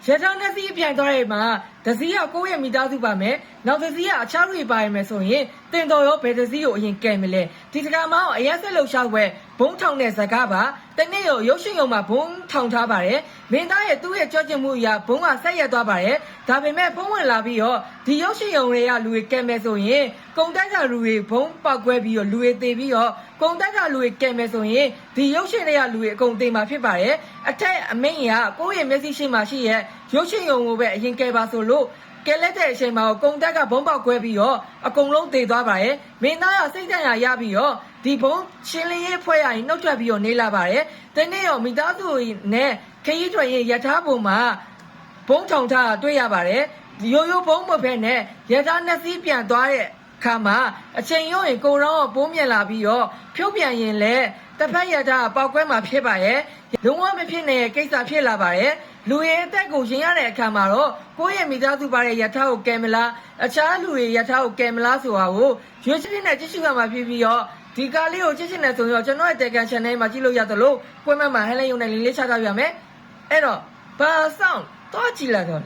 ရထားနှစ်စီးပြန်သွားရမှာတစည်းကကိုယ့်ရဲ့မိသားစုပါမယ်နောက်တစ်စီးကအခြားလူတွေပါရမယ်ဆိုရင်တင်တော်ရောဘယ်တစ်စီးကိုအရင်ကဲမလဲဒီစကားမှအရက်ဆက်လှုပ်ရှားွယ်ဘုံထောင်တဲ့ဇကားပါတနေ့ရောရုပ်ရှင်ရုံမှာဘုံထောင်ထားပါတယ်မင်းသားရဲ့သူ့ရဲ့ကြော့ကျင်မှုအရာဘုံကဆက်ရက်သွားပါတယ်ဒါပေမဲ့ဖုံးဝင်လာပြီးတော့ဒီရုပ်ရှင်ရုံတွေကလူတွေကဲမယ်ဆိုရင်ကုံတက်ကလူတွေဘုံပေါက်ကွဲပြီးတော့လူတွေသေပြီးတော့ကုံတက်ကလူတွေကဲမယ်ဆိုရင်ဒီရုပ်ရှင်တွေကလူတွေအကုန်သေမှာဖြစ်ပါတယ်အထက်အမိန့်ကကိုယ့်ရဲ့မျက်စိရှိမှရှိရဲ့ရုပ်ရှင်ရုံကိုပဲအရင်ကဲပါဆိုလို့ကဲလက်တဲ့အချိန်မှာကုံတက်ကဘုံပေါက်ကွဲပြီးတော့အကုန်လုံးသေသွားပါတယ်မင်းသားကစိတ်ကြံရရပြီးတော့ဒီဘုံရှင်းလင်းရေးဖွဲ့ရရင်နှုတ်ထွက်ပြီးတော့နေလာပါတယ်တနေ့ရောမိသားစုနဲ့ခရီးထွက်ရင်ရထားပုံမှာဘုံထောင်ထားတွေ့ရပါတယ်ရိုးရိုးဘုံမဖက်နဲ့ရထားနှစ်စီးပြန်သွားတဲ့အခါမှာအချိန်ရုံရင်ကိုရောပိုးမြင်လာပြီးတော့ဖြုတ်ပြန်ရင်လည်းတစ်ဖက်ရထားပေါက်ကွဲမှာဖြစ်ပါရဲ့လုံးဝမဖြစ်နေတဲ့ကိစ္စဖြစ်လာပါတယ်လူရဲ့အသက်ကိုရင်ရတဲ့အခါမှာတော့ကိုယ့်ရဲ့မိသားစုပါတဲ့ရထားကိုကဲမလားအခြားလူတွေရထားကိုကဲမလားဆိုတာကိုရွေးချယ်နဲ့ကြည့်ရှုရမှာဖြစ်ပြီးတော့ဒီကားလေးကိုကြည့်ချင်တဲ့ဆိုရင်ကျွန်တော်ရဲ့ Telegram Channel မှာကြည့်လို့ရသလိုပွဲမဲ့မှာဟဲလဲယုံနဲ့လင်းလေးချထားပြမယ်အဲ့တော့ဘာဆောင်တော့ကြည့်လိုက်တော့